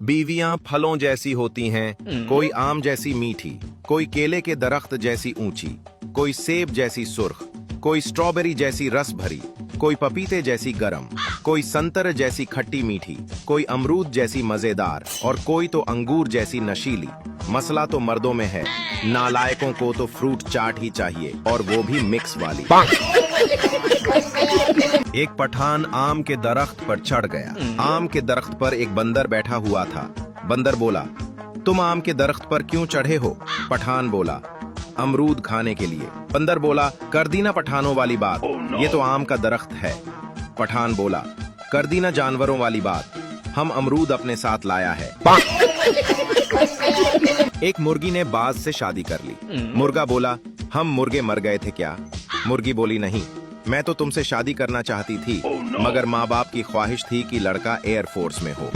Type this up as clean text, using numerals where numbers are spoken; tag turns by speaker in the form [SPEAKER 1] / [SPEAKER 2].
[SPEAKER 1] बीवियां फलों जैसी होती हैं, कोई आम जैसी मीठी, कोई केले के दरख्त जैसी ऊंची, कोई सेब जैसी सुर्ख, कोई स्ट्रॉबेरी जैसी रस भरी, कोई पपीते जैसी गरम, कोई संतर जैसी खट्टी मीठी, कोई अमरूद जैसी मजेदार और कोई तो अंगूर जैसी नशीली। मसला तो मर्दों में है, नालायकों को तो फ्रूट चाट ही चाहिए, और वो भी मिक्स वाली। एक पठान आम के दरख्त पर चढ़ गया। आम के दरख्त पर एक बंदर बैठा हुआ था। बंदर बोला, तुम आम के दरख्त पर क्यों चढ़े हो? पठान बोला, अमरूद खाने के लिए। बंदर बोला, कर दी ना पठानों वाली बात, ये तो आम का दरख्त है। पठान बोला, कर दी ना जानवरों वाली बात, हम अमरूद अपने साथ लाया है। एक मुर्गी ने बाज से शादी कर ली। मुर्गा बोला, हम मुर्गे मर गए थे क्या? मुर्गी बोली, नहीं, मैं तो तुमसे शादी करना चाहती थी, मगर माँ बाप की ख्वाहिश थी कि लड़का एयरफोर्स में हो।